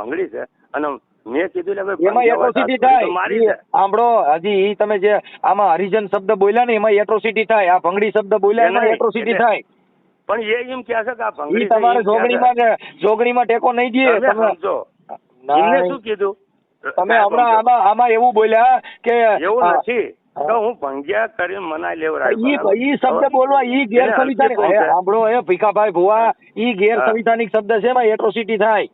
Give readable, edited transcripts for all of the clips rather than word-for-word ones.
ભંગડી છે અને મેં કીધું એટલે એમાં એટ્રોસિટી થાય. સાંભળો, હજી ઈ તમે જે આમાં હરિજન શબ્દ બોલ્યા ને એમાં એટ્રોસિટી થાય. આ ભંગડી શબ્દ બોલ્યા એમાં એટ્રોસિટી થાય. પણ એ એમ કહે છે કે આ ભંગડી તમારે જોગણીમાં ટેકો નહીં દે. તમે સમજો એમને શું કીધું તમે હમણાં આમાં એવું બોલ્યા કે એવું નથી તો હું ભંગ્યા કરીને મનાઈ લેવરાય. ઈ શબ્દ બોલવા ઈ ગેરસંવિધાનિક. સાંભળો એ ભીખાભાઈ ભુવા, ઈ ગેરસંવિધાનિક શબ્દ છે, એમાં એટ્રોસિટી થાય.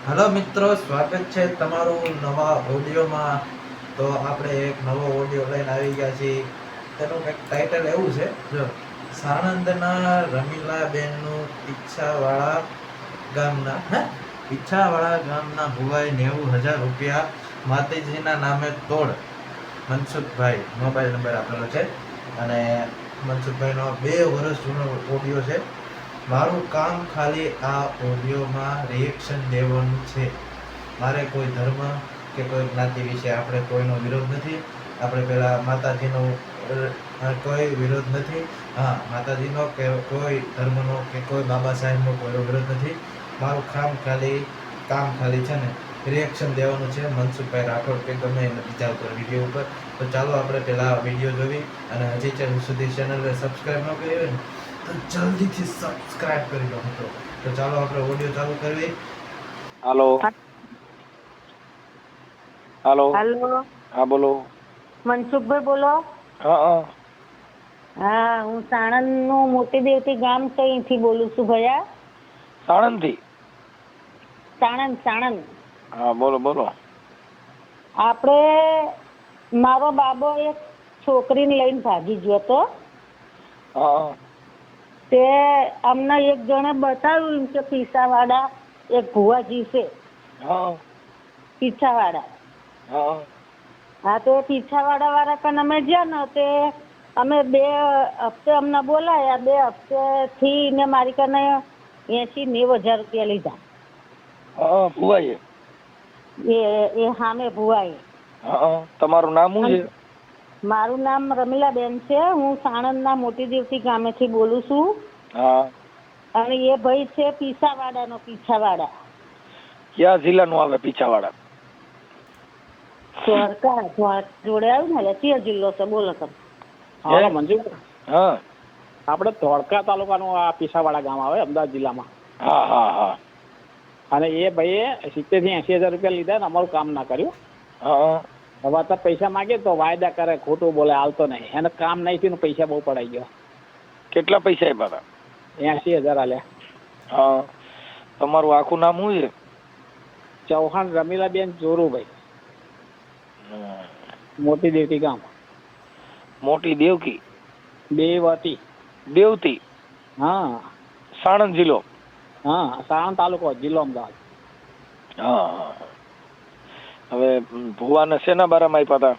હેલો મિત્રો, સ્વાગત છે તમારું નવા ઓડિયોમાં. તો આપણે એક નવો ઓડિયો લઈને આવી ગયા છીએ. તેનું કંઈક ટાઇટલ એવું છે, જો સાણંદના રમીલાબેનનું પીછાવાળા ગામના ભુવાએ 90,000 રૂપિયા માતાજીના નામે તોડ. મનસુખભાઈ મોબાઈલ નંબર આપેલો છે અને મનસુખભાઈનો 2 વર્ષ જૂનો ઓડિયો છે. મારું કામ ખાલી આ ઓડિયોમાં રિએક્શન દેવાનું છે. મારે કોઈ ધર્મ કે કોઈ જ્ઞાતિ વિશે આપણે કોઈનો વિરોધ નથી. આપણે પહેલાં માતાજીનો કોઈ વિરોધ નથી. હા, માતાજીનો કે કોઈ ધર્મનો કે કોઈ બાબા સાહેબનો કોઈનો વિરોધ નથી. મારું કામ ખાલી છે ને રિએક્શન દેવાનું છે મનસુખભાઈ રાઠોડ કે ગમે એને બીજા ઉપર વિડીયો ઉપર. તો ચાલો આપણે પહેલાં વિડીયો જોવી અને હજી સુધી ચેનલને સબસ્ક્રાઈબ ન કરી હોય ને તો જલ્દીથી સબસ્ક્રાઇબ કરી દો મિત્રો. તો ચાલો આપણે ઓડિયો ચાલુ કરવી. હાલો હાલો હાલો, હા બોલો. મનસુખભાઈ બોલો. હા હા, હું સાણંદ નું મોટી દેવતી ગામ છે, અહીંથી બોલું છું ભૈયા. સાણંદ થી? સાણંદ. હા બોલો બોલો. આપણે મારો બાબો એક છોકરીને લઈને ભાગી ગયો હતો. હા. તે અમને એક જણે બતાવ્યું કે પીસાવાડા એક ભુવાજી છે. હા. પીછાવાડા. હા. હા, તો પીછાવાડા વાળા કન અમે ગયા ને તે અમે 2 હપ્તે અમને બોલાયા. 2 હપ્તે થી ને મારી કને 80-90,000 રૂપિયા લીધા. હા, ભુવાએ? એ સામે ભુવાએ. હા. તમારું નામ શું છે? મારું નામ રમીલાબેન છે. હું સાણંદના મોટી દેવતી ગામેથી બોલું છું. હા. અને એ ભાઈ છે પીછાવાડાનો. પીછાવાડા કયા જિલ્લાનું આવે પીછાવાડા? દ્વારકા જોડે આવ્યું ને, એટલે જિલ્લો છે. બોલો તમે. હા મંજુ, હા, આપણે ધોળકા તાલુકાનું આ પીસાવાડા ગામ આવે અમદાવાદ જિલ્લામાં. હા હા હા. અને એ ભાઈએ 70,000 થી 80,000 રૂપિયા લીધા ને અમારું કામ ના કર્યું. હા. હવે તો પૈસા માગે તો વાયદા કરે, ખોટું બોલે, હાલતો નહીં. એને કામ નહીં થયું ને પૈસા બહુ પડાઈ ગયો. કેટલા પૈસા આપ્યા હતા? 80,000 આલ્યા. હા. તમારું આખું નામ શું છે? ચૌહાણ રમીલાબેન જોરુભાઈ, મોટી દેવતી ગામ. મોટી દેવકી? દેવતી? હા. સાણંદ જિલ્લો? હા, સાણંદ તાલુકો, જિલ્લો અમદાવાદ. હા. હવે ભુવાને શેના બારામાં આપ્યા હતા?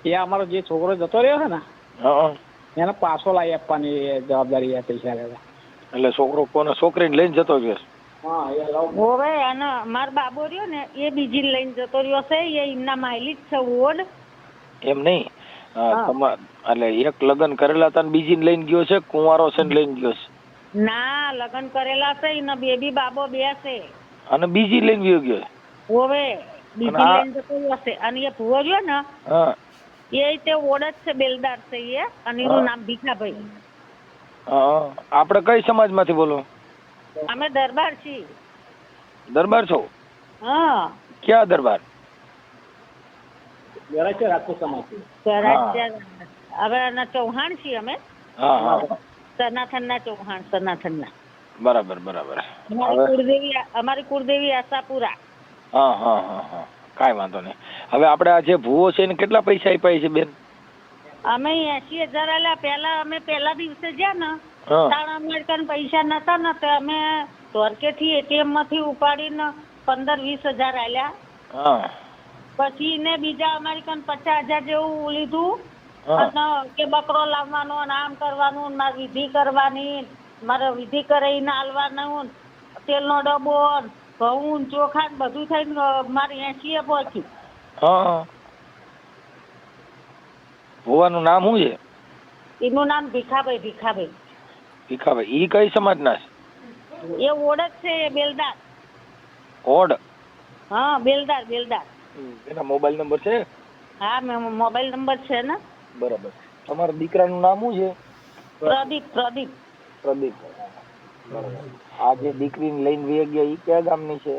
એ અમારો જે છોકરો જતો રહ્યો છે ને, હા, એને પાછો લાવી આપવાની જવાબદારી એ પૈસા લેવા. એટલે છોકરો કોને છોકરીને લઈને જતો રહ્યો? હા, એ હવે અને મારો બાબો રહ્યો ને એ બીજી લઈને જતો રહ્યો છે. એ એમના માયલી જ છે ઓડ. એમ નહીં, એટલે એક લગ્ન કરેલા હતા ને બીજી લઈને ગયો છે? કુંવારો છે ને લઈને ગયો છે? ના, લગ્ન કરેલા છે. એના બેબી બાબો 2 છે. અને બીજી લઈને ગયો છે? હવે બીજી લઈને જતો રહ્યો છે. અને એ ભુવો રહ્યો ને, હા, એ તે ઓડ જ છે, બેલદાર છે એ. અને એનું નામ ભીખાભાઈ. હા. આપણે કઈ સમાજમાંથી બોલો? અમે દરબાર છીએ. દરબાર છો? હા. ક્યાં દરબાર? રાજપૂત સમાજ. હવે એના ચૌહાણ છીએ અમે. હા હા. સનાથનના ચૌહાણ, સનાથનના. બરાબર. અમારી કુળદેવી આશાપુરા. હા હા હા હા. કાંઈ વાંધો નહીં. હવે આપણે આ જે ભૂવો છે એને કેટલા પૈસા આપ્યા છે બેન? અમે 80,000 આલ્યા. પહેલા દિવસે ગયા ને, હા. તાણ અમારે પૈસા નતા ને તો અમે ધોરકેથી ATM માંથી ઉપાડીને 15-20,000 આલ્યા. હા. પછી ને બીજા અમારી કન 50,000 જેવું લીધું. હા. અને કે બકરો લાવવાનો, આમ કરવાનું, મારે વિધિ કરવાની, મારે વિધિ કરીને આલવાનું, તેલનો ડબ્બો, ઘઉં, ચોખા બધું થઈને મારે 80 પહોંચ્યું. હા. ભુવાનું નામ શું છે? એનું નામ ભીખાભાઈ. ભીખાભાઈ. ઈ કઈ સમાજના છે? એ ઓળખ છે એ બેલદાર. કોડ હા બેલદાર બેલદાર. એના મોબાઈલ નંબર છે? હા મોબાઈલ નંબર છે ને. બરાબર. તમારા દીકરાનું નામ શું છે? પ્રદીપ પ્રદીપ. પ્રદીપ. બરાબર. આ જે દીકરીને લઈને વે ગયા ઈ કયા ગામની છે?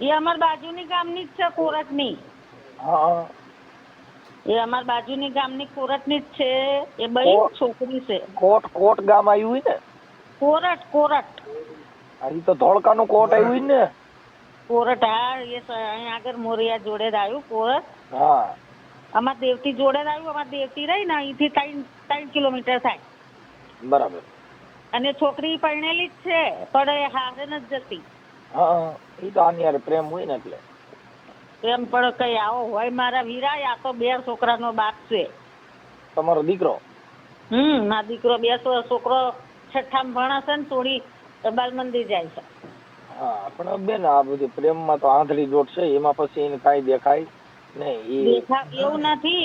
એ અમાર બાજુની ગામની જ છે કોરટની. હા. એ અમાર બાજુની ગામની કોરટની જ છે. એ બઈ છોકરી છે. કોટ ગામ આવ્યું હોય ને? Court court. આ ઈ તો ધોળકાનું કોટ આવ્યું હોય ને? કોરટ હા એ અહીં આગળ મોરિયા જોડે જ આવ્યું કોરટ. હા. અમાર દેવતી જોડે જ આવ્યું. અમાર દેવતી રહી ને અહીંથી 3 કિલોમીટર થાય. બરાબર. અને છોકરી પરણેલી જ છે પણ એ હારે નથી જતી. હા ઈ તો આની હારે પ્રેમ હોય ને એટલે. એમ પણ કઈ આવો હોય મારા વીરા. આ તો 2 છોકરાનો બાપ છે. તમારો દીકરો? મારો દીકરો 2 છોકરો 6ઠ્ઠામાં ભણે છે ને થોડી બાલ મંદિર જાય છે. હા પણ બેન આ બધું પ્રેમમાં તો આંધળી દોટ છે. એમાં પછી એને કાંઈ દેખાય નહીં. એવું નથી.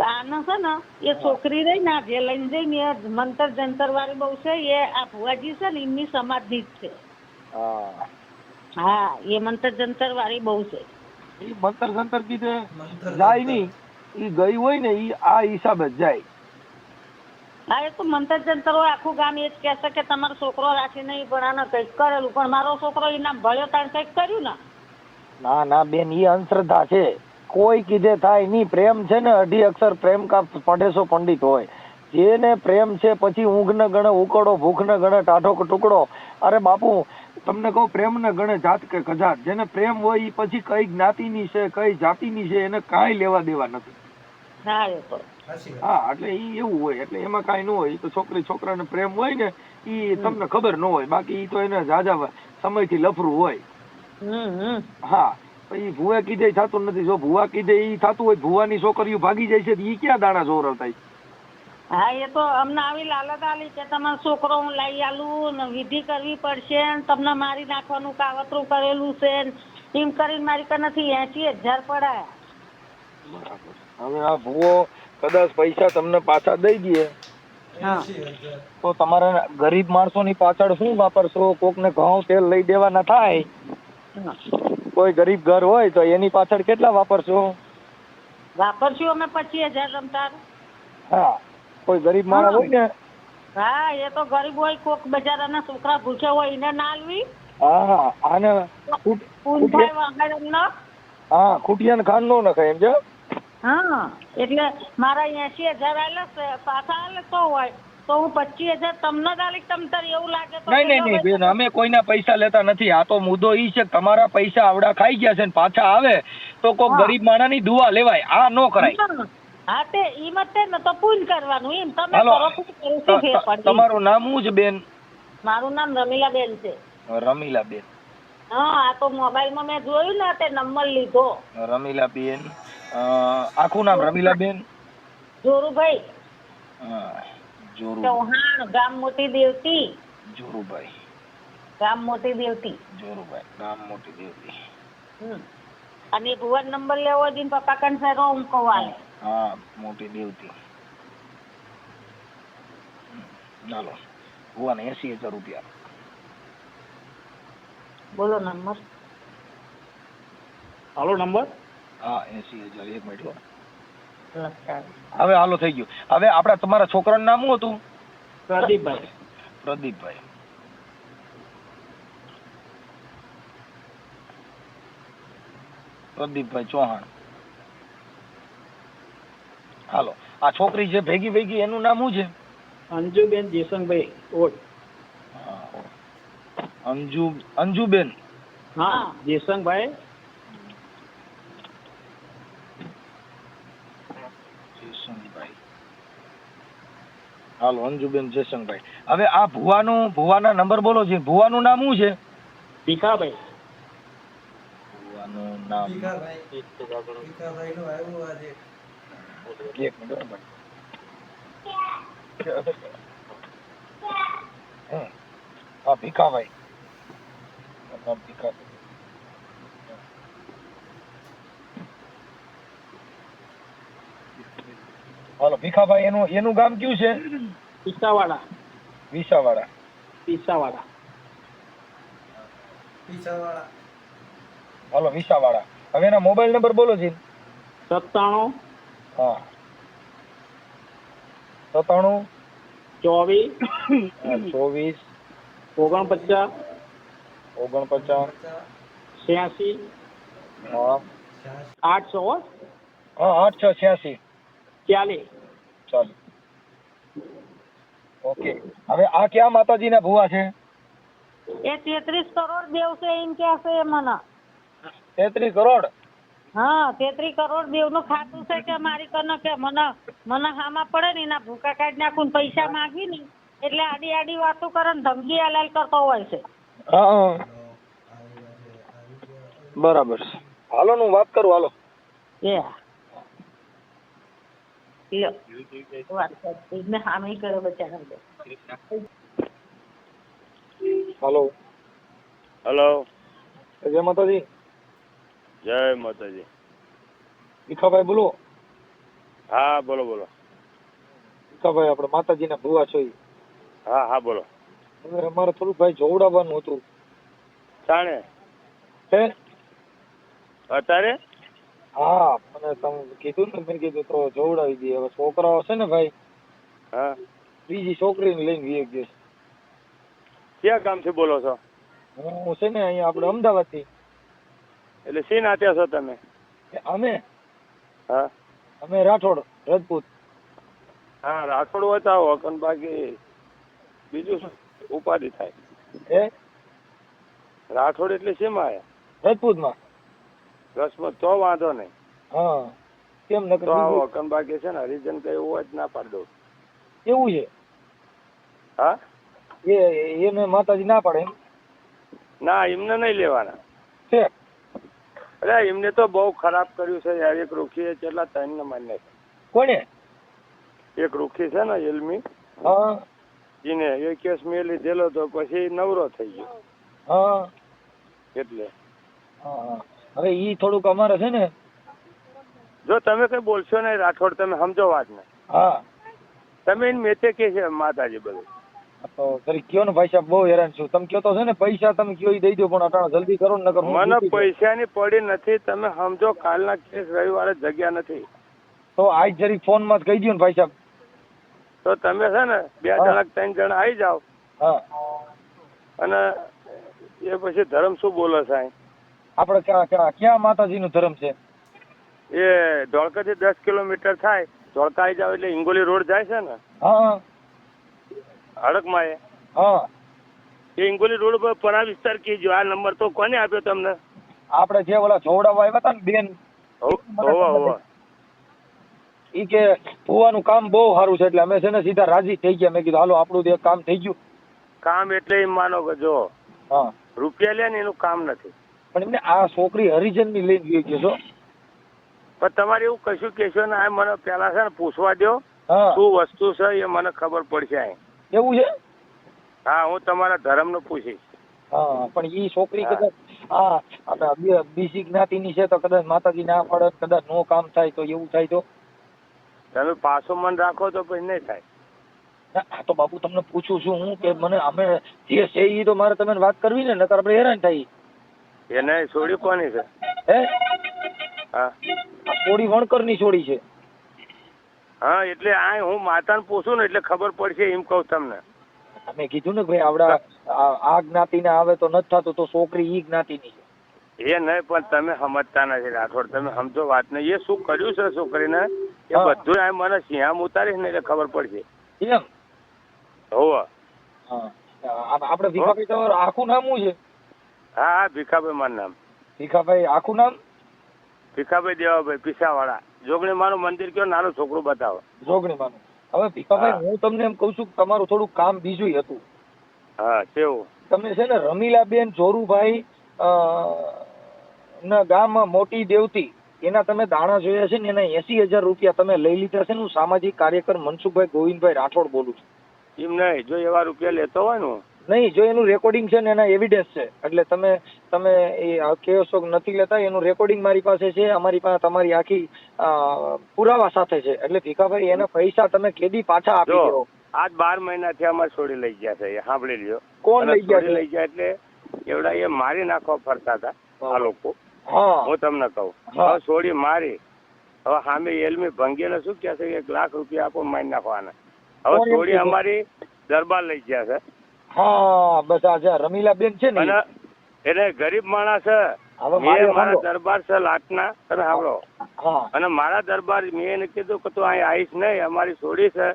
આનો છે ને એ છોકરી રહી ને જે લઈને જઈને એ મંતર જંતર વાળી બહુ છે. એ આ ભુવાજી છે ને એમની સમાધિ જ છે. હા. હા એ મંતર જંતર વાળી બહુ છે. ઈ મંતર સંતર કીધે જાય નહીં. ઈ ગઈ હોય ને ઈ આ હિસાબે જ જાય. હા એ તો મંતર જંતર હોય. આખું ગામ એ જ કહેશે કે તમારો છોકરો રાખી નહીં પણ આને કંઈક કરેલું. પણ મારો છોકરો એના ભળ્યો તાણ કંઈક કર્યું ને. ના બેન ઈ અંધશ્રદ્ધા છે. કોઈ કીધે થાય નહીં. પ્રેમ છે ને 2 અક્ષર પ્રેમ કા પઢેસો પંડિત હોય. જેને પ્રેમ છે પછી ઊંઘ ને ગણે ઉકળો, ભૂખ ને ગણે ટાઢો ટુકડો. અરે બાપુ તમને કહું પ્રેમ ને ગણે જાત કે કજાત. જેને પ્રેમ હોય ઈ પછી કઈ જ્ઞાતિની છે કઈ જાતિની છે એને કાંઈ લેવા દેવા નથી. હા એ તો હા એટલે ઈ એવું હોય. એટલે એમાં કાંઈ ન હોય. ઈ તો છોકરી છોકરાને પ્રેમ હોય ને ઈ તમને ખબર ન હોય. બાકી ઈ તો એને જાજા સમયથી લફરું હોય. હા ઈ ભુવા કીધે થતું નથી. જો ભુવા કીધે ઈ થતું હોય ભુવાની છોકરીઓ ભાગી જાય છે ઈ ક્યાં દાણા જોરવતા? હા એ તો અમને આવી લાલચ આલી કે તમારો છોકરો હું લઈ આલું ને વિધિ કરવી પડશે ને તમને મારી નાખવાનું કાવતરું કરેલું છે એમ કરીને મારી કને 80,000 પડાયા. બરાબર. હવે આ ભુવો કદાચ પૈસા તમને પાછા દઈ દે તો તમારે ગરીબ માણસોની પાછળ શું વાપરશો? કોકને ઘઉં તેલ લઈ દેવાના થાય. કોઈ ગરીબ ઘર હોય તો એની પાછળ કેટલા વાપરશો? વાપરશું અમે 25,000 રમતા. હા કોઈ ગરીબ માણસ હોય ને. હા એ તો ગરીબ હોય. કોક બજારના છોકરા ભૂખ્યા હોય એને ના આલવી. હા આને હા ખૂટિયાને ખાન નો નખાય એમ છે. હા એટલે મારા 80,000 આલે છે પાછા આલે તો હોય તો હું 25,000 તમને જ આલી. તમ તાર એવું લાગે તો નહીં બેન અમે કોઈના પૈસા લેતા નથી. આ તો મુદ્દો ઈ છે તમારા પૈસા આવડા ખાઈ ગયા છે ને પાછા આવે તો કોક ગરીબ માણસની દુઆ લેવાય. આ નો કરાય. હા તે ઈ મતે ને તો પૂન કરવાનું એમ તમે કરો. તમારું નામ શું છે બેન? મારું નામ રમીલાબેન છે. રમીલાબેન. હા આ તો મોબાઈલમાં મેં જોયું ને તે નંબર લીધો. રમીલાબેન આખું નામ રમીલાબેન? જોરુભાઈ. હા જોરુ ચૌહાણ ગામ મોટી દેવતી. જોરુભાઈ ગામ મોટી દેવતી. જોરુભાઈ ગામ મોટી દેવતી. અને ભુવન નંબર લેવો હોય પપ્પા કંસારો હું કહું આલે. હા મોટી દેવતી. ચાલો ભુવન 80,000 રૂપિયા. બોલો નંબર. હાલો નંબર. હા 80,000. 1 મિનિટ. હવે હાલો થઈ ગયું. હવે આપડા તમારા છોકરાનું નામ શું હતું? પ્રદીપભાઈ. પ્રદીપભાઈ. પ્રદીપભાઈ ચૌહાણ. હાલો આ છોકરી છે ભેગી એનું નામ શું છે? અંજુબેન જેસંગભાઈ ઓટ. અંજુબેન. હા જેસંગભાઈ. જેસંગભાઈ. હાલો અંજુબેન જેસંગભાઈ. હવે આ ભુવાના નંબર બોલો છે. ભુવાનું નામ શું છે? ભીખાભાઈ. ભુવાનું નામ ભીખાભાઈ નું આવ્યું આજે. 1 મિનિટ. હા ભીખાભાઈ. હાલો ભીખાભાઈ એનું ગામ કયું છે? વિસાવાડા. વિસાવાડા. પીસાવાળા. પીછાવાળા. હાલો વિસાવાળા. હવે એના મોબાઈલ નંબર બોલો જી. 97 હા 97 24 24 49 86 હા 800 હો? હા 8686 40. ચાલો ઓકે. હવે આ ક્યાં માતાજીના ભુવા છે? એ 33 કરોડ દેવ છે એમ કે છે મને. 33 કરોડ. હા 33 કરોડ દેવનું ખાતું છે કે મારી કને કે મને હામાં પડે ને એના ભૂકા કાઢી નાખું ને પૈસા માંગી ને એટલે આડી આડી વાતો કરે ને ધમકી હલાલ કરતો હોય છે. હા બરાબર છે. હાલો હું વાત કરું. હાલો એ લ્યો વાત કરતી ને હામે કરે બચારા. હાલો હલો, જય માતાજી. જય માતાજી. ભીખાભાઈ બોલો. હા બોલો બોલો. ભીખાભાઈ આપણે માતાજીના ભુવા છો. હા હા બોલો. હવે અમારે થોડું ભાઈ જોવડાવવાનું હતું. શાણે હે અત્યારે? હા મને તમે કીધું ને, મેં કીધું તો જોવડાવી દઈએ. હવે છોકરાઓ છે ને ભાઈ, હા બીજી છોકરીને લઈને વી ગયો. ક્યાં ગામથી બોલો છો? હું છે ને અહીંયા આપણે અમદાવાદથી. એટલે શી નાત્યા છો તમે? અમે હા અમે રાઠોડ રાજપૂત. હા રાઠોડ હોય તો આવો, પણ બાકી બીજું શું ઉપાધિ થાય? હે રાઠોડ એટલે શેમાં આયા? રાજપૂતમાં. રસમત તો વાંધો નહીં. હા કેમ નકર તો આવો, બીજું કન બાકી છે ને હરિજન કઈ એવું હોય જ ના પાડ દઉં. એવું છે? હા એને માતાજી ના પાડે એમ ના, એમને નહીં લેવાના. છે? અરે એમને તો બહુ ખરાબ કર્યું છે યાર. એક રૂખી કેટલા 3 ને માન્ય છે. કોને? એક રૂખી છે ને એલમી, હા એને એ કેસ મેં લીધેલો તો પછી નવરો થઈ ગયો હા એટલે. હા હવે ઈ થોડુંક અમારે છે ને. જો તમે કઈ બોલશો નહીં રાઠોડ, તમે સમજો વાત ને. હા તમે એને મેતે કે છે માતાજી બધું. તો જરી કયો ને ભાઈ સાહેબ, બહુ હેરાન છું. તમે કયો તો છે ને પૈસા તમે કયો ઈ દઈ દો, પણ અટાણે જલ્દી કરો ને, નકર હું મને જીતી જાઉં. પૈસાની પડી નથી, તમે સમજો. કાલના કેસ રવિવારે જગ્યા નથી. તો આજ જરી ફોન માં જ કહી દો ને ભાઈ સાહેબ. તો તમે છે ને 2 જણા 3 જણા આવી જાઓ. હા અને એ પછી ધર્મ શું બોલે સાહેબ? આપણે ક્યાં માતાજી નું ધર્મ છે? એ ધોળકાથી 10 કિલોમીટર થાય. ધોળકા આવી જાવ એટલે હિંગોલી રોડ જાય છે ને હા હડકમાં, હા એ હિંગોલી રોડ પર પરા વિસ્તાર કીજો. આ નંબર તો કોને આપ્યો તમને? આપણે જે ઓલા જોવડાવવા આવ્યા હતા ને બેન, હોવા ઈ કે ભુવાનું કામ બહુ સારું છે એટલે અમે છે ને સીધા રાજી થઈ ગયા. મેં કીધું હાલો આપણું એક કામ થઈ ગયું. કામ એટલે એમ માનો કે જો હા રૂપિયા લે ને એનું કામ નથી. પણ એમને આ છોકરી હરિજન ની લઈને ગઈ ગયો છો. પણ તમારે એવું કશું કહેશો ને, આ મને પેલા છે ને પૂછવા દો હા શું વસ્તુ છે, એ મને ખબર પડશે. અહીં એવું છે? હા હું તમારા ધર્મનું પૂછીશ. હા પણ ઈ છોકરી કદાચ આ બીજી જ્ઞાતિની છે તો કદાચ માતાજી ના પડે, કદાચ નો કામ થાય તો એવું થાય તો તમે પાછું મન રાખો તો પછી નહીં થાય. આ તો બાપુ તમને પૂછું છું હું કે મને અમે જે છે ઈ તો મારે તમે વાત કરવી ને, નકર આપણે હેરાન થાય. એને છોડી કોની છે? હે હા આ છોડી વણકર ની છોડી છે. હા એટલે આ હું માતાને પૂછું ને એટલે ખબર પડશે એમ કહું તમને. અમે કીધું ને ભાઈ આવડા આ જ્ઞાતિ ને આવે તો નથી થતું, તો છોકરી ઈ જ્ઞાતિ ની છે. એ નહીં, પણ તમે સમજતા નથી રાઠોડ. તમે સમજો વાત ને. એ શું કર્યું છે છોકરીને એ બધું આ મને સિંહામ ઉતારીશ ને એટલે ખબર પડશે. એમ? હોવા હા આપણે ભીખાભાઈ તમારું આખું નામ શું છે? હા હા ભીખાભાઈ મારું નામ. ભીખાભાઈ આખું નામ? ભીખાભાઈ દેવાભાઈ પીસાવાળા. જોગણી મારું મંદિર કયો, નાનું છોકરું બતાવો. જોગણી માનું. હવે ભીખાભાઈ હું તમને એમ કઉ છું કે તમારું થોડું કામ બીજું હતું. હા કેવું? તમે છે ને રમીલાબેન જોરુભાઈ ના ગામ મોટી દેવતી, એના તમે દાણા જોયા છે ને, એના 80,000 રૂપિયા તમે લઈ લીધા છે ને. હું સામાજિક કાર્યકર મનસુખભાઈ ગોવિંદભાઈ રાઠોડ બોલું છું. એમ નહીં, જો એવા રૂપિયા લેતો હોય ને. નહીં, જો એનું રેકોર્ડિંગ છે ને એના એવિડન્સ છે. એટલે તમે એ કહો છો કે નથી લેતા, એનું રેકોર્ડિંગ મારી પાસે છે. અમારી પાસે તમારી આખી પુરાવા સાથે છે. એટલે ભીખાભાઈ એના પૈસા તમે કેદી પાછા આપી દો. આજ 12 મહિનાથી અમારે છોડી લઈ ગયા છે, એ સાંભળી લ્યો. કોણ અને લઈ ગયા છોડી છે? લઈ ગયા એટલે એવડા એ મારી નાખવા ફરતા હતા આ લોકો. હા હું તમને કહું, હા. હવે છોડી મારી, હવે સામે એલમી ભંગીને શું કહે છે કે 1 લાખ રૂપિયા આપો મારી નાખવાના. હવે કોણ એમ છોડી કીધું? અમારી દરબાર લઈ ગયા છે હા બસ આ જે રમીલાબેન છે ને અને એને ગરીબ માણસ છે. હવે મારે મેં મારા સાંભળો. દરબાર છે લાટના, તમે સાંભળો, હા અને મારા દરબાર મેં એને કીધું કે તું અહીં આવીશ નહીં, અમારી છોડી છે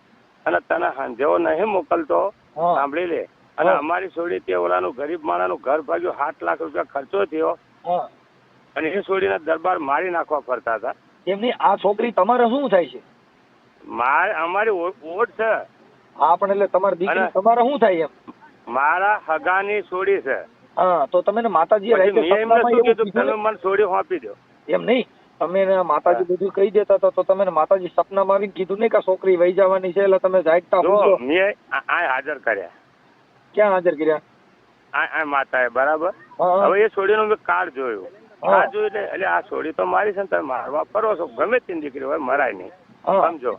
અને તને હાંધેવો નહીં મોકલતો, હા. સાંભળી લે. અને હા. અમારી છોડી તે ઓલાનું ગરીબ માણાનું ઘર ભાગ્યું, 7 લાખ રૂપિયા ખર્ચો થયો હા અને એ છોડીને દરબાર મારી નાખવા ફરતા હતા. એમની આ છોકરી તમારે શું થાય છે? અમારી ઓટ છે. હા પણ એટલે તમારી દીકરી અને- તમારે શું થાય એમ? મારા હગાની છોડી છે. હા તો તમે માતાજીએ પછી રાતે મેં એમને સપનામાં શું એવું કીધું, કીધું તમે ને? મને છોડી સોંપી દો. એમ નહીં, તમે એને માતાજી બધું કહી દેતા હતા તો તમે માતાજી સપનામાં આવીને કીધું નહીં કે છોકરી વહી જવાની છે એટલે તમે જાગતા જો પૂછો? મેં આ હાજર કર્યા, ક્યાં હાજર કર્યા? આ માતાએ, બરાબર. હા, હવે એ છોડીનું મેં કાર્ડ જોયું. હા. કાર્ડ જોયું એટલે આ છોડી તો મારી છે ને, તમે મારવા ફરો છો, ગમે તેની દીકરી હોય, મરાય નહીં, હા. સમજો.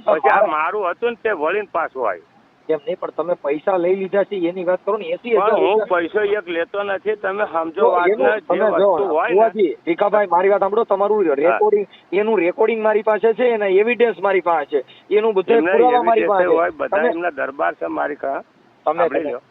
પછી આ મારું હતું ને તે વળીને પાછું આવ્યું. એમ નહીં પણ તમે પૈસા લઈ લીધા છે એની વાત કરો ને. 80,000 પણ હું રૂપિયા. પૈસો એક લેતો નથી, તમે સમજો જો વાત એનું ને, જે તમે જો, વસ્તુ હોય ને. ભુવાજી, ભીખાભાઈ મારી વાત સાંભળો. તમારું રેકોર્ડિંગ, એનું રેકોર્ડિંગ મારી પાસે છે, એના એવિડન્સ મારી પાસે છે, એનું બધું એમને પુરાવા એવી મારી રીતે પાસે હોય, છે. બધા તમે એમના દરબાર છે મારી પાસે. તમે સાંભળી લો.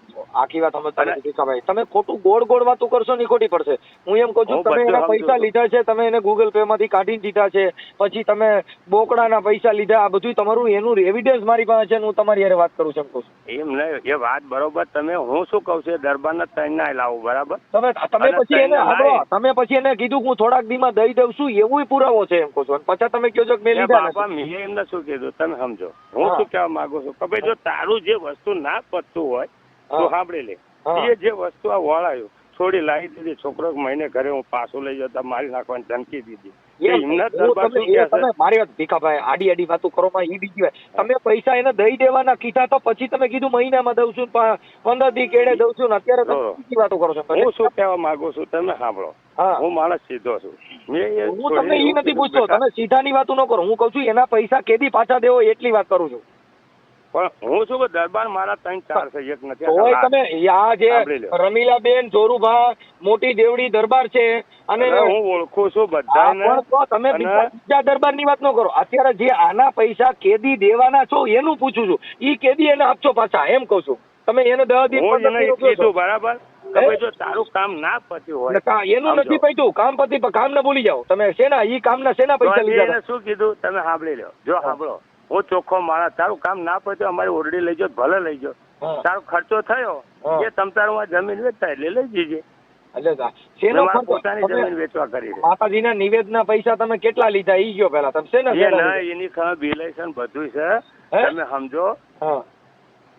આખી વાત સમજતા અને- નથી ભીખાભાઈ. તમે ખોટું ગોળ ગોળ વાતો કરશો ને ખોટી પડશે. હું એમ કહું છું હું તમે બધું એના સમજુ પૈસા છું. લીધા છે, તમે એને ગૂગલ પે માંથી કાઢીને દીધા છે, પછી તમે બોકડાના પૈસા લીધા, આ બધું તમારું એનું એવિડન્સ મારી પાસે છે ને હું તમારી હારે વાત કરું છું એમ કહું છું. એમ નહીં, એ વાત બરોબર. તમે હું શું કહું છું, એ દરબારના 3 ના લાવું, બરાબર. તમે અને પછી એને તઈને સાંભળો, લાવી. તમે પછી એને કીધું કે હું થોડાક દીમાં દઈ દઉં છું, એવું પુરાવો છે એમ કહું છું. અને પછી તમે કહો છો કે મેં એ લીધા બાપા નથી. મેં એમને શું કીધું તમે સમજો. હું હા. શું કહેવા માંગુ છું કે ભાઈ જો તારું જે વસ્તુ ના પતતું હોય તો હા. સાંભળી લે. હા. એ જે વસ્તુ આ વળાયું, છોડી લાવી દીધી, છોકરો મહિને ઘરે હું પાછું લઈ જતા મારી નાખવાની ધમકી દીધી. એ એમના હું દરબાર તમે શું કહે છે? તમે મારી વાત ભીખાભાઈ, આડી આડી વાતો કરો માં ઈ બીજી વાત. તમે પૈસા એને દઈ દેવાના કીધા તો પછી તમે કીધું મહિનામાં દઉં છું, 15 દી કેડે દઉં છું, ને અત્યારે તમે જો. બીજી વાતો કરો છો. હું શું કહેવા માંગુ છું તમે સાંભળો. હા. હું માણસ સીધો છું. મેં એ હું છોડીને તમને ઈ એવું નથી કીધું, પૂછતો, બેટા, તમે સીધાની વાતો ન કરો. હું કઉ છું એના પૈસા કેદી પાછા દેવો એટલી વાત કરું છું. પણ હું શું કે દરબાર મારા 3-4 છે, એક નથી. તોય તમે આ જે સાંભળી લો. રમીલાબેન, જોરુભા, મોટી દેવડી દરબાર છે અને અરે હું ઓળખું છું હા, બધાને. પણ તો તમે અને બીજા દરબારની વાત ન કરો. અત્યારે જે આના પૈસા કેદી દેવાના છો એનું પૂછું છું. ઈ કેદી એને આપશો પાછા એમ કહું છું. તમે એને 10 દી હું 15 એને દી રોક્યો છો. કીધું, બરાબર, કે ભાઈ જો તારું કામ ના પત્યું હોય એનું સમજો. નથી પૈતું કામ પતિ કામ ને ભૂલી જાઓ તમે. શેના ઈ કામના શેના તો પૈસા મેં લીધા એને શું કીધું તમે સાંભળી લો. જો સાંભળો, હું ચોખ્ખો માણસ, તારું કામ ના પત્યું અમારી ઓરડી લઈ જાઓ, ભલે લઈ જાઓ. હા. તારો ખર્ચો થયો હા. એ તમ તારું આ જમીન વેચતા એટલે લઈ જજે. એટલે મેં શેનો મારા ખર્ચો? પોતાની તમે જમીન વેચવા કરી છે. માતાજીના નિવેદના પૈસા તમે કેટલા લીધા ઈ ગયો પેલા તમે શેના એ શેના ના લીધા? એની ખબર બિલાઈશન બધું છે. હે? તમે સમજો હા.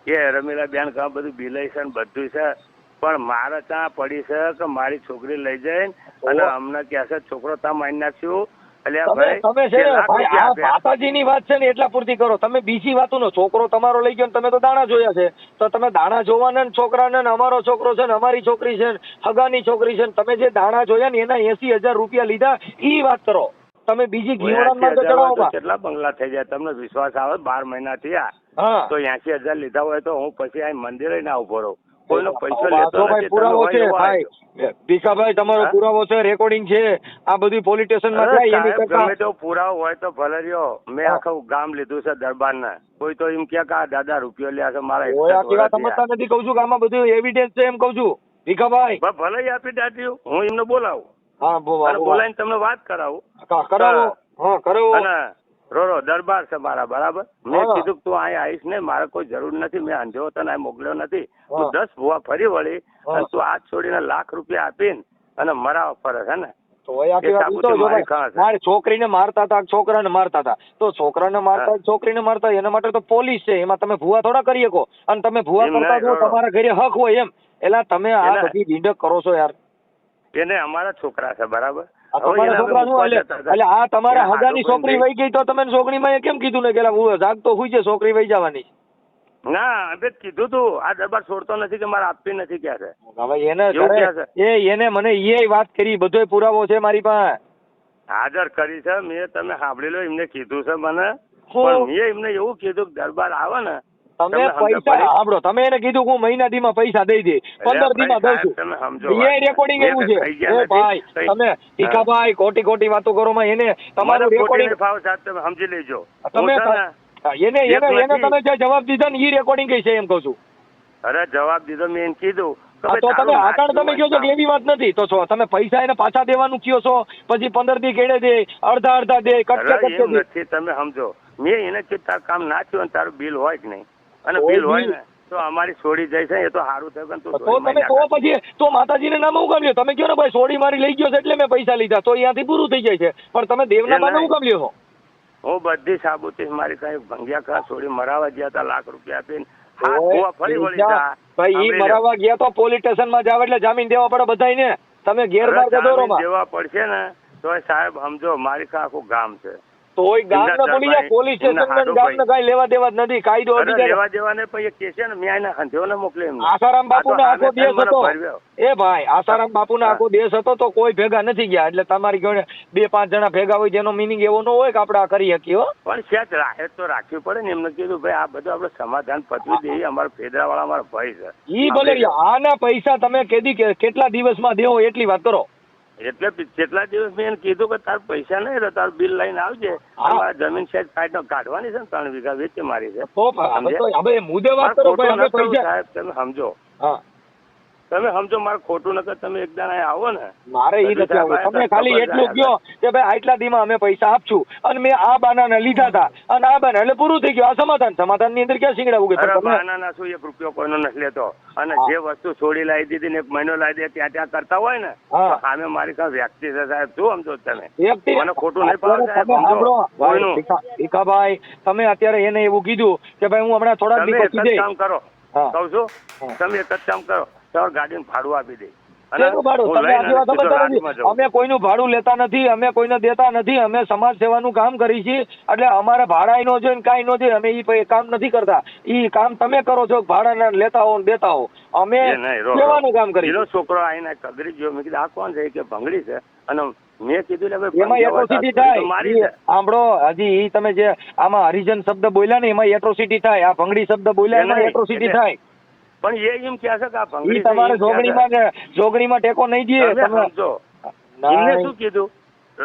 કે રમીલા બેન ખબર બધું બિલાઈશન બધું છે. પણ મારે ત્યાં પડી છે કે મારી છોકરી લઈ જઈને અને અમને કહે છે છોકરો ત્યાં મારી નાખ્યું. એટલે આ ભાઈ તમે છે 2 ને લાખ ભાઈ રૂપિયા આ આપ્યા. માતાજીની વાત છે ને એટલા પૂરતી કરો. તમે બીજી વાતો નો છોકરો તમારો લઈ ગયો ને તમે તો દાણા જોયા છે, તો તમે દાણા જોવાના ને છોકરાને ને અમારો છોકરો છે ને અમારી છોકરી છે ને હગાની છોકરી છે ને તમે જે દાણા જોયા ને એના 80,000 રૂપિયા લીધા ઈ વાત કરો. તમે બીજી ઘીવડામાં તો 80,000 હોય તો ચડાવોમાં. કેટલા બંગલા થઈ જાય તમને વિશ્વાસ આવે? 12 મહિના થયા હા તો 80,000 લીધા હોય તો હું પછી આ મંદિરે ના ઉભો રહું. કોઈનો પૈસો વાંધો લેતો ભાઈ, નથી. પુરાવો તમે છે હોય એવો ભાઈ. આવજો. ભીખાભાઈ તમારો હા? પુરાવો છે, રેકોર્ડિંગ છે, આ બધું પોલીસ સ્ટેશનમાં અરે જાય એની સાહેબ, કરતા ગમે તેવો પુરાવો હોય તો ભલે રહ્યો. મેં હા. આખું ગામ લીધું છે દરબારના. કોઈ તો એમ કે આ દાદા રૂપિયો લ્યા છે મારા ઓય 61 આખી વાત વર્ષ સમજતા નથી. કહું છું કે આમાં બધું એવિડન્સ છે એમ કહું છું ભીખાભાઈ. થયા. ભલે ઈ આપી દાટ્યું, હું એમને બોલાવું હા અને બોલાવીને તમને વાત કરાવું. કરાવો. હા કરાવો. અને રોરો દરબાર છે મારા, બરાબર. મેં હા. કીધું કે તું અહીં આવીશ નહીં, મારે કોઈ જરૂર નથી. મેં અંધેવો તને અહીં મોકલ્યો નથી. હા. તું 10 ભુવા ફરી વળી હા. અને તું હાથ છોડીને લાખ રૂપિયા આપીને અને મરાવા ફરે છે ને. તો ઓય આખી વાત એ ઈ તો જો મારી ભાઈ, ખાસ છે. મારી છોકરીને મારતા હતા, છોકરાને મારતા હતા, તો છોકરાને મારતા હા. છોકરીને મારતા એના માટે તો પોલીસ છે. એમાં તમે ભુવા થોડા કરી શકો. અને તમે ભુવા એમ કરતા નહીં, જો તમારા ઘરે હક હોય એમ. એટલે તમે આ એને- બધી ઝીંડક કરો છો યાર. એને અમારા છોકરા છે, બરાબર. આ હવે તમારા એને અમે છોકરા શું મૂકવા એટલે જતા હતા. એટલે આ તમારા એને હગાની હાડું છોકરી બંધ વહી ગઈ તો તમે છોકરીમાં કેમ કીધું ને કે હું જાગતો હુઈ છે છોકરી વહી જવાની? ના હવે કીધું તું આ દરબાર છોડતો નથી કે મારે આપવી નથી કે છે. હવે એને એવું ઘરે- કહે છે. એને મને એ વાત કરી, બધોય પુરાવો છે મારી પાસે. હાજર કરી છે મેં, તમે સાંભળી લો. એમને કીધું છે મને. શું? પણ મેં એમને એવું કીધું કે દરબાર આવે ને તમે પૈસા સાંભળો, તમે એને કીધું કે હું મહિના દીમાં પૈસા દઈ દે, 15 દીમાં દઉં છું. તમે સમજો એ રેકોર્ડિંગ એવું છે. એ ભાઈ તમે ભીખાભાઈ ખોટી વાતો કરો માં, એને તમારું રેકોર્ડિંગ ભાવ સાહેબ તમે સમજી લેજો. તમે એને તમે જે જવાબ દીધા ને એ રેકોર્ડિંગ કઈ છે એમ કહું છું. અરે જવાબ દીધો મેં એમ કીધું. તો તમે આકાળ તમે કહો છો કે એવી વાત નથી, તો છો તમે પૈસા એને પાછા દેવાનું કયો છો, પછી 15 દી કેડે દે, અડધા દે, કટકે નથી. તમે સમજો મેં એને કીધું તારું કામ ના થયું અને તારું બિલ હોય કે નહીં, અને બિલ હોય ને તો અમારી છોડી જાય છે, એ તો સારું થયું. તો તમે તો પછી તો માતાજીને નામ હું કામ લ્યો? તમે કહો ને ભાઈ છોડી મારી લઈ ગયો છે એટલે મેં પૈસા લીધા, તો અહીંયાથી પૂરું થઈ જાય છે. પણ તમે દેવના બાને હું કામ લ્યો છો? હું બધી સાબુતી મારી કઈ ભંગ્યા કા છોડી મરાવા ગયા હતા, લાખ રૂપિયા આપીને. ભાઈ ઈ મરાવા ગયા તો પોલીસ સ્ટેશન માં જાવ એટલે જામીન દેવા પડે બધાને. તમે ગેરમાર્ગે દોરોમાં દેવા પડશે ને તો સાહેબ સમજો મારી આખું ગામ છે. તોય ગામ ને ભૂલી જાય, પોલીસ સ્ટેશન ગામ ને કઈ લેવા દેવા જ નથી. કાયદો લેવા દેવા ને પછી કેસે ને મેં એને હંધ્યો ને મોકલે. આસારામ બાપુ ને આખો દેશ હતો. એ ભાઈ આસારામ બાપુ ને આખો દેશ હતો તો કોઈ ભેગા નથી ગયા. એટલે તમારી જોડે 2-5 જણા ભેગા હોય જેનો મિનિંગ એવો ન હોય કે આપણે આ કરી શકીએ. પણ સેજ રાહત તો રાખવી પડે ને. એમને કીધું ભાઈ આ બધું આપણે સમાધાન પતવી દઈએ, અમારા ફેદરા વાળા અમારા ભાઈ છે. ઈ ભલે આના પૈસા તમે કેટલા દિવસમાં દેવો એટલી વાત કરો. એટલે જેટલા દિવસ મેં એને કીધું કે તાર પૈસા નહીં રહે, તારું બિલ લઈને આવજે. જમીન સેજ કાઢવાની છે ને 3 વીઘા વેચી મારી છે. હવે મુદ્દે વાત કરો સાહેબ. તમે સમજો, તમે સમજો મારે ખોટું નકર તમે એક દાણા આવો ને. મારે ઈ નથી આવવું. તમે ખાલી એટલું કહો કે ભાઈ આટલા દીમાં અમે પૈસા આપશું અને મેં આ બાનાને લીધા હતા અને આ બાના એટલે પૂરું થઈ ગયું. આ સમાધાન ની અંદર ક્યાં શીંગડા ઉગે? બાના શું 1 રૂપિયો કોઈનો નથી લેતો. અને જે વસ્તુ છોડી લાવી દીધી ને 1 મહિનો લાવી દે ત્યાં કરતા હોય ને, સામે મારી કાં વ્યક્તિ છે સાહેબ. શું સમજો તમે? મને ખોટું નહીં પાડે. ભીખાભાઈ તમે અત્યારે એને એવું કીધું કે ભાઈ હું હમણાં થોડા દિવસ કામ કરો કહું છું. તમે એક જ કામ કરો, તમારે ગાડીનું ભાડું આપી દે. અમે કોઈનું ભાડું લેતા નથી, અમે કોઈને દેતા નથી. અમે સમાજ સેવાનું કામ કરી છીએ એટલે અમારે ભાડા નો જોઈએ કાંઈ નો જોઈએ. અમે ઈ કામ નથી કરતા. ઈ કામ તમે કરો છો, ભાડા લેતા હો દેતા હો. અમે સેવાનું કામ કરી. છોકરો આવીને કગરી ગયો. મેં કીધું આ કોણ છે કે ભંગડી છે. અને મેં કીધું એમાં એટ્રોસિટી થાય. સાંભળો હજી ઈ તમે જે આમાં હરિજન શબ્દ બોલ્યા ને એમાં એટ્રોસિટી થાય. આ ભંગડી શબ્દ બોલ્યા એમાં એટ્રોસિટી થાય. પણ એ એમ કહે છે કે આ ભંગડી તમારે જોગણીમાં ટેકો નહીં દે. તમે સમજો એમને શું કીધું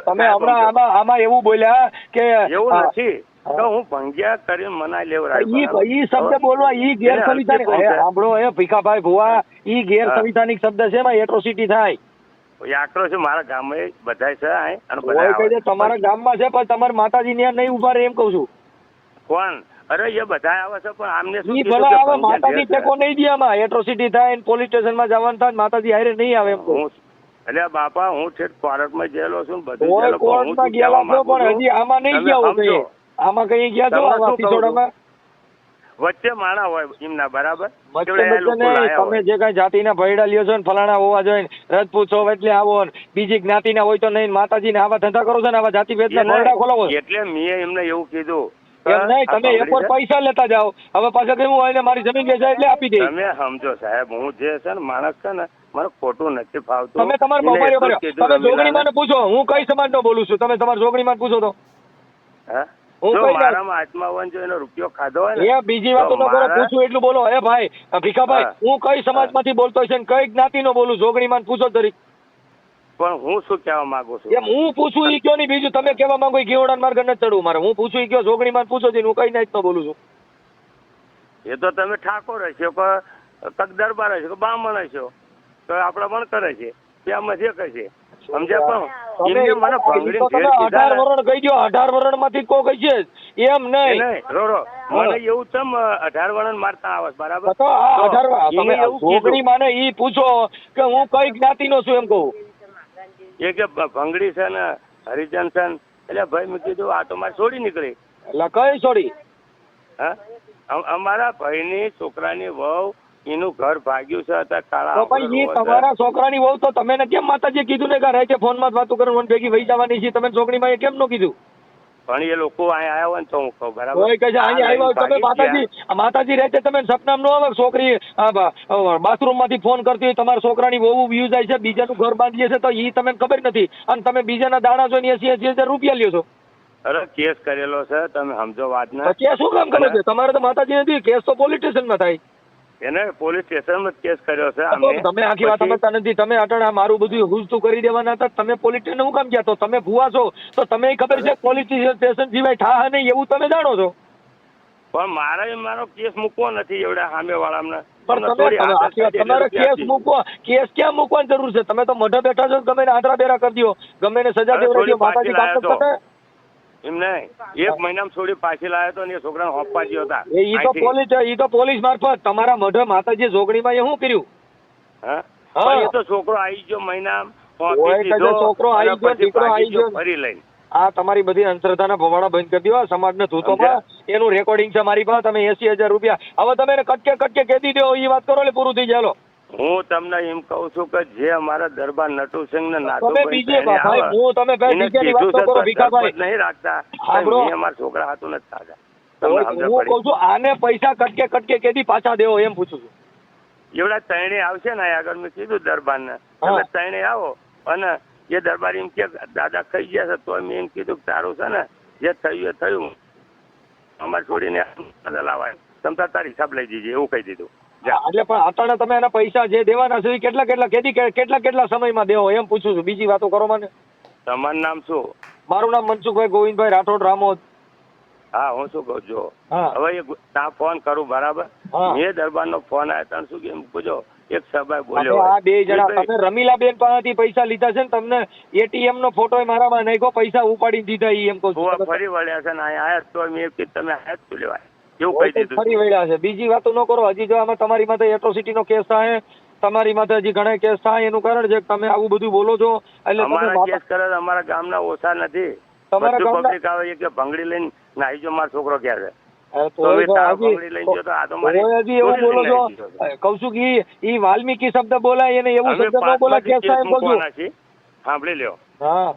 તમે હમણાં આમાં એવું બોલ્યા કે એવું નથી તો હું ભંગ્યા કરીને મનાઈ લેવડાવ્યો. ઈ શબ્દ બોલવા ઈ ગેરસંવિધાનિક. સાંભળો એ ભીખાભાઈ ભુવા, ઈ ગેરસંવિધાનિક શબ્દ છે. એમાં એટ્રોસિટી થાય. આક્રોશ છે મારા ગામમાં બધાય છે. અને તમારા ગામમાં છે પણ તમારા માતાજી ત્યાં નહીં ઉભા રહે એમ કઉ છું. કોણ? અરે એ બધા આવે છે પણ આમને શું કીધું માતાજી ટેકો નહીં દે. આમાં એટ્રોસિટી થાય, પોલીસ સ્ટેશન માં જવાનું થાય, માતાજી હારે નહીં આવે એમ કહું. એટલે બાપા હું છેક કોર્ટમાં ગયેલો છું. બધું કોર્ટમાં ગયેલા છો પણ હજી આમાં નહીં ગયા હોય. આમાં કઈ ગયા છો વચ્ચે માણા હોય એમના બરાબર. તમે જે કઈ જાતિના ભયડા લ્યો છો ને ફલાણા હોવા જોઈએ, રજપૂત છો એટલે આવો, બીજી જ્ઞાતિના હોય તો નહીં. માતાજીને આવા ધંધા કરો છો ને, આવા જાતિ ભેદના ભયડા ખોલાવો. એટલે મેં એમને એવું કીધું એમ નહીં, તમે એકવાર પૈસા લેતા જાઓ, હવે પાછા કેવું હોય ને મારી જમીન વેચાય એટલે આપી દે. તમે સમજો સાહેબ, હું જે છે ને માણસ છે ને મને ખોટું નથી ફાવતું. તમે તમારા મોબાઈલ પર તમે જોગણીમાં પૂછો, હું કઈ સમાજનો બોલું છું. તમે તમારા જોગણીમાં પૂછો તો મારામાં હાથમાં હોય જો એનો રૂપિયો ખાધો હોય એ બીજી વાતો ન કરો. પૂછું એટલું બોલો. એ ભાઈ ભીખાભાઈ, હું કઈ સમાજમાંથી બોલતો છે ને કઈ જ્ઞાતિનો બોલું? જોગણીમાં પૂછો તરી. પણ હું શું કહેવા માંગુ છું એમ હું પૂછું ઈ કયો નહીં. બીજું તમે કેવા માંગો ઘેવડા માર્ગ નથી ચડવું મારે. હું પૂછું ઈ કયો જોગણીમાં પૂછો છે. હું કઈ નાઈટ નો બોલું છું. એ તો તમે ઠાકોર હશો કે દરબાર હશો કે બ્રાહ્મણ હશો તો આપડા પણ કરે છે ત્યાં જે કહે છે સમજ્યા. પણ એમને મને ભંગડી 18 વરણ કહી દો. 18 વરણ માંથી કોઈ કહી છે એમ નહીં. રોરો મને એવું તમ 18 વરણ મારતા આવે બરાબર. તો 18 જોગણી માને ઈ પૂછો કે હું કઈ જ્ઞાતિનો છું એમ કહું. એ કે ભંગડી છે ને હરિજન છે ને. એટલે ભાઈ મેં કીધું આ તો મારે છોડી નીકળી. એટલે કઈ છોડી? હા, અમારા ભાઈની છોકરાની વહુ એનું ઘર ભાગ્યું છે અત્યારે કાળા. પણ એ તમારા છોકરાની વહુ તો તમે કેમ માતાજી કીધું ને કે રહે છે ફોન માં વાતો કરવાનું ભેગી વહી જવાની છે? તમે છોકરીમાં એ કેમ ન કીધું? પણ એ લોકો અહીંયા આવ્યા હોય ને તો હું કહું બરાબર. કોઈ કહે છે અહીંયા આવ્યા તમે માતાજી રહે છે, તમે સપનામ ન આવે છોકરી બાથરૂમ માંથી ફોન કરતી હોય તમારા છોકરાની વહુ વ્યુ જાય છે, બીજાનું ઘર બાંધીએ છે તો એ તમને ખબર નથી અને તમે બીજાના દાણા જોઈને 80,000 રૂપિયા લ્યો છો. અરે કેસ કરેલો છે, તમે સમજો વાત ને. તો કેસ શું કામ કરો છો? તમારે તો માતાજી નથી, કેસ તો પોલીસ સ્ટેશનમાં થાય. એને પોલીસ સ્ટેશનમાં જ કેસ કર્યો છે તો અમે. તમે આખી વાત સમજતા નથી. તમે અટણ મારું બધું હુજતું કરી દેવાના હતા, તમે પોલીસ સ્ટેશન હું કામ ગયા? તો તમે ભૂવા છો તો તમે ખબર છે પોલીસ સ્ટેશન સિવાય ઠાહ નહીં એવું તમે જાણો છો. પણ મારો કેસ મૂકવો નથી એવડા સામે વાળાને. પણ તમારે કેસ મૂકવો, કેસ ક્યાં મૂકવાની જરૂર છે? તમે તો મઢે બેઠા છો, ગમે આંતરા બેરા કરી દો, ગમે સજા દેવડાવી દો. માતાજી કામ નથી કરતા એમ નહીં. 1 મહિનામાં છોડી પાછી લાવ્યો તો ને એ છોકરાને હોપવા ગયો હતા. ઈ તો પોલીસ મારફત તમારા મઢે માતાજી જોગણીમાં એ શું કર્યું? હા, એ તો છોકરો આવી ગયો મહિનામાં, છોકરો આવી ગયો, દીકરો આવી ગયો ફરી લઈને. આ તમારી બધી અંધશ્રદ્ધાના ભવાડા બંધ કરી દો. સમાજને ધૂતોમાં એનું રેકોર્ડિંગ છે મારી પાસે. તમે 80,000 રૂપિયા હવે તમે એને કટકે કહી દો, એ વાત કરો એટલે પૂરું થઈ જાય. હું તમને એમ કહું છું કે જે અમારા દરબાર નટુસિંહ ને તમે બીજાની વાત તો કરો ભીખાભાઈ નહીં રાખતા, અમારા છોકરા હાથું નથી થતા. હું કહું છું આને પૈસા કટકે કેદી પાછા દેવો એમ પૂછું છું. એવડા ત્રણે આવશે ને આગળ મેં કીધું દરબાર ને, તમે ત્રણે આવો અને એ દરબાર એમ કે દાદા ખાઈ ગયા છે તો મેં એમ કીધું કે તારું છે ને જે થયું એ થયું, અમારે છોડીને લાવાય તમતા તાર હિસાબ લઈ દીજે એવું કહી દીધું. એટલે પણ અત્યારે તમે એના પૈસા જે દેવાના છે કેટલા સમયમાં દેવો એમ પૂછું છું. બીજી વાતો કરો મને. તમારું નામ શું? મારું નામ મનસુખભાઈ ગોવિંદભાઈ રાઠોડ રામોદ. હા, હું શું કહું છું હવે ત્યાં ફોન કરું બરાબર. મેં દરબાર નો ફોન આવ્યો તને શું કેમ પૂછો એક સભાએ બોલ્યો. આ બે જણા તમે રમીલાબેન પાસેથી પૈસા લીધા છે ને, તમને એટીએમ નો ફોટો મારામાં નાખ્યો, પૈસા ઉપાડી દીધા એમ કહું છું. ફરી વળ્યા છે ને આયા તો મેં કીધું તમે આયા જ લેવાય એવું કહી દીધું. ફરી વળ્યા છે. બીજી વાતો ન કરો. હજી જો આમાં તમારી માથે એટ્રોસિટી નો કેસ થાય, તમારી માથે હજી ઘણા કેસ થાય, એનું કારણ છે તમે આવું બધું બોલો છો. એટલે અમારા કેસ કરે અમારા ગામના ઓછા નથી. તમારા પબ્લિક આવે કે ભંગડી લઈને નાહી જો મારો છોકરો ક્યાં છે. કઉ છું કે ઈ વાલ્મીકી શબ્દ બોલાય એને એવું શબ્દ ન બોલાય. કેસ સાહેબ બોલજો, સાંભળી લ્યો. હા,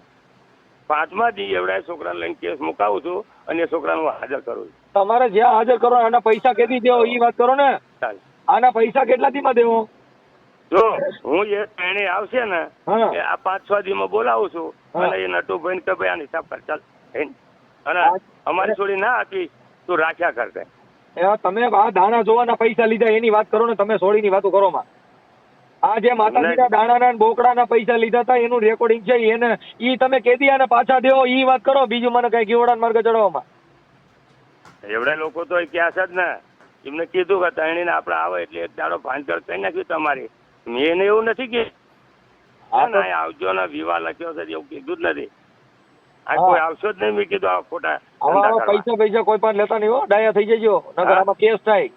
5મા દી એવડા છોકરાને લઈને કેસ મુકાવું છું અને એ છોકરાને હું હાજર કરું છું. તમારે જ્યાં હાજર કરો આના પૈસા કેદી દેવો ઈ વાત કરો ને. આના પૈસા કેટલા દી માં દેવો? જો હું એ ત્રણે આવશે ને આ 5-6 દી માં બોલાવું છું અને એ નટુભાઈ કે ભાઈ આ હિસાબ કર ચાલ, અને અમારી છોડી ના આપી તું રાખ્યા કરતે. તમે આ દાણા જોવાના પૈસા લીધા એની વાત કરો ને, તમે સોળીની વાતો કરો માં. આ જે માતાજીના દાણાના બોકડાના પૈસા લીધા હતા એનું રેકોર્ડિંગ છે, એને ઈ તમે કેદી આને પાછા દેવો ઈ વાત કરો. બીજું મને કઈ ગીવડાના માર્ગે ચડવામાં એવડા લોકો તો ક્યાં છે જ ને. એમને કીધું કે તણીને આપણે આવે એટલે એક દાડો ભાંજર કરી નાખ્યું તમારી. મેં એને એવું નથી કે આવજો ને વિવાહ લખ્યો છે એવું કીધું જ નથી. આ કોઈ આવશો જ નહીં. મેં કીધું આ ખોટા પૈસા કોઈ પણ લેતા નહીં હો, ડાયા થઈ જજો નકર આમાં કેસ થાય.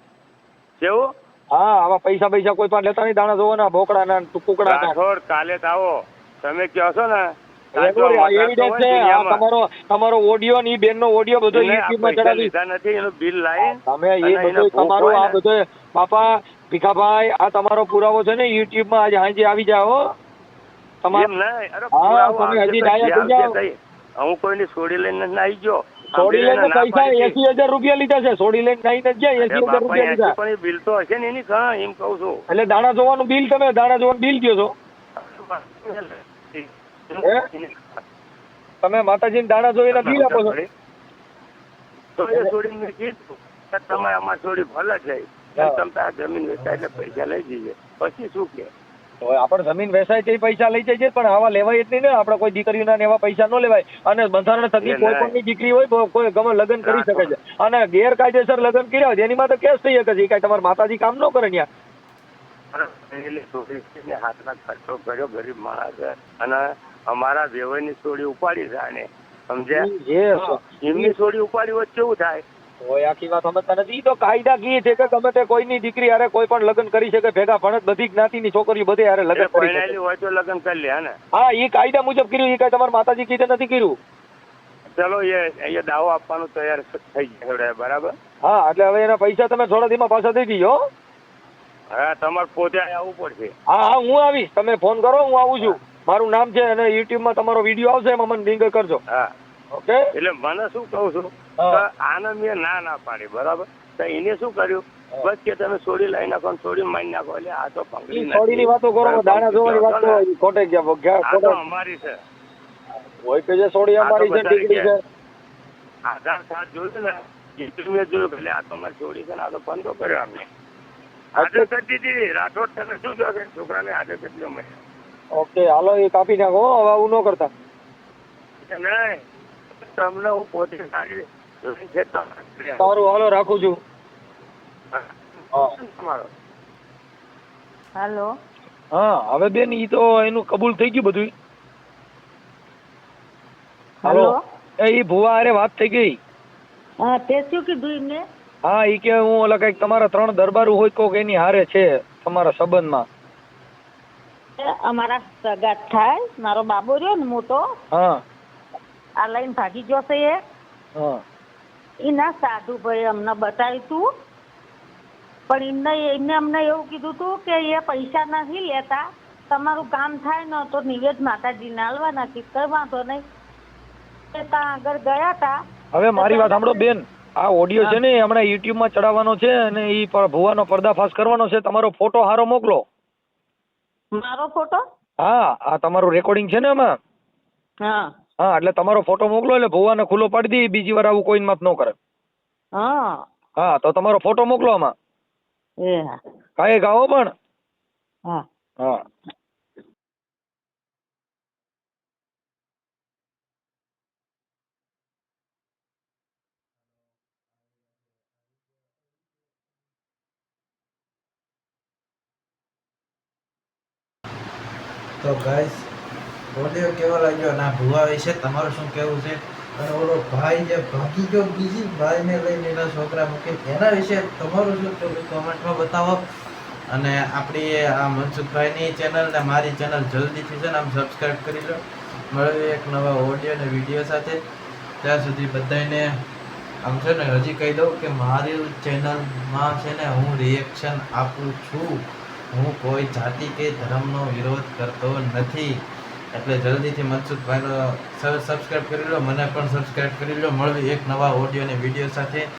કેવું? હા, આવા પૈસા કોઈ પણ લેતા નહીં. દાણા જોવાના બોકડાના ટુકડા. કાલે આવો તમે કહો છો ને એવિડન્સ છે. તમારો ઓડિયો ની બેન નો ઓડિયો બધો યુટ્યુબ માં ચડાવી નથી. એનું બિલ લાવી તમે એ બધું તમારું આ બધું બાપા ભીખાભાઈ આ તમારો પુરાવો છે ને યુટ્યુબ માં આજે હાંજે આવી જાઓ. હું કોઈની છોડી લઈને આવી ગયો. છોડી લઈને પૈસા 80,000 રૂપિયા લીધા છે. છોડી લઈને નહીં જ ગયા. 80,000 રૂપિયા લીધા. પણ એ બિલ તો હશે ને એની એમ કઉ છું. એટલે દાણા જોવાનું બિલ તમે દાણા જોવાનું બિલ કયો છો? તમે માતાજી દાણા જોઈને બિલ આપો છો? તમે અમારી છોડી ભલે જાય તમે જમીન વેચાય એટલે પૈસા લઈ જઈએ પછી શું કે આપણે જમીન વેચાય તે પૈસા લઈ જઈએ પણ આવા લેવાય જ નહીં ને. આપણે કોઈ દીકરીઓના એવા પૈસા ન લેવાય. અને બંધારણ થકી કોઈ પણ ની દીકરી હોય કોઈ ગમે લગ્ન કરી શકે છે. અને ગેરકાયદેસર લગ્ન કર્યા હોય એની માટે કેસ થઈ શકે છે. કઈ તમારે માતાજી કામ ન કરે ત્યાં. હાથના ખર્ચો કર્યો ગરીબ માણસ અને અમારા વેવાઈની છોડી ઉપાડી જાય ને સમજ્યા. એમની છોડી ઉપાડી હોય કેવું થાય? આખી વાત સમજતા નથી. તો કાયદા કી છે કે ગમે તે કોઈની દીકરી હારે કોઈ પણ લગ્ન કરી શકે ભેગા ભણત બધી જ્ઞાતિની છોકરીઓ બધે હારે લગ્ન કરી શકે હોય તો લગ્ન કરી લે ને. હા, એ કાયદા મુજબ કર્યું. એ કઈ તમારા માતાજી કીધે નથી કર્યું. ચલો એ દાવો આપવાનું તૈયાર થઈ ગયા બરાબર. હા, એટલે હવે એના પૈસા તમે થોડા દીમાં પાછા દઈ દીજો. હા, તમારે પોતે આવવું પડશે. હા, હું આવીશ. તમે ફોન કરો, હું આવું છું. મારું નામ છે અને યુટ્યુબ માં તમારો વિડીયો આવશે એમાં મને લિંક કરજો. હા, ઓકે. એટલે મને શું કહું છું આને મેં ના પાડી બરાબર. તો એને શું કર્યું બસ કે તમે છોડી લઈ નાખો છોડી મારી નાખો. એટલે આ તો છોડીની વાતો કરો, દાણા જોવાની વાત કરો. ખોટે ગયા અમારી છે હોય કે જે છોડી અમારી છે દીકરી છે. આધાર કાર્ડ જોયું ને એટલું મેં જોયું એટલે આ તો મારી છોડી છે ને આ તો બંધો કર્યો અમને આદર કરતી હતી રાઠોડ તને શું કહે કે છોકરાને આદર કરતી અમે ઓકે હાલો એ કાપી નાખો હો, હવે આવું ન કરતા. નહીં તમને હું પોતે સારી છે સારું હાલો રાખું છું. તમારો હાલો હા હવે બેન ઈ તો એનું કબૂલ થઈ ગયું બધું. હાલો હાલો એ ભુવા હારે વાત થઈ ગઈ. હા તે શું કીધું એમને? હા ઈ કે હું ઓલા કઈક તમારા 3 દરબારું હોય કોક એની હારે છે તમારા સંબંધમાં. અમારા સગા થાય મારો બાબો રહ્યો ને મોટો હા આ લઈને ભાગી ગયો છે એ હા એના સાધુ ભાઈ અમને બતાવ્યું તું પણ એમને અમને એવું કીધું તું કે એ પૈસા નથી લેતા તમારું કામ થાય ને તો નિવેદ માતાજીને આલવાના કઈ વાંધો નહીં. ત્યાં આગળ ગયા તા. હવે મારી વાત સાંભળો બેન, આ ઓડિયો છે ને હમણાં યુટ્યુબ માં ચડાવવાનો છે અને ઈ ભુવાનો પર્દાફાશ કરવાનો છે. તમારો ફોટો હારો મોકલો. મારો ફોટો? હા આ તમારું રેકોર્ડિંગ છે ને એમાં. હા હા એટલે તમારો ફોટો મોકલો એટલે ભુવાને ખુલ્લો પાડી દે બીજી વાર આવું કોઈ મત ન કરે. હા હા તો તમારો ફોટો મોકલો આમાં. એ હા કાંઈ ગાઓ પણ. હા હા તો ગાઈસ ઓડિયો કેવો લાગ્યો અને આ ભુવા વિશે તમારું શું કહેવું છે? અને ઓલો ભાઈ જે ભાગી ગયો બીજી ભાઈને લઈને એના છોકરા મૂકીને એના વિશે તમારું શું કહેવું કોમેન્ટમાં બતાવો. અને આપણી આ મનસુખભાઈની ચેનલ ને મારી ચેનલ જલ્દીથી છે ને આમ સબસ્ક્રાઈબ કરી લો. મળીએ એક નવા ઓડિયો અને વિડીયો સાથે. ત્યાં સુધી બધાને આમ છે ને હજી કહી દઉં કે મારી ચેનલમાં છે ને હું રિએક્શન આપું છું. હું કોઈ જાતિ કે ધર્મનો વિરોધ કરતો નથી. એટલે જલ્દીથી મનસુખભાઈનો સબસ્ક્રાઈબ કરી લો, મને પણ સબસ્ક્રાઈબ કરી લો. મળવી એક નવા ઓડિયો અને વિડીયો સાથે.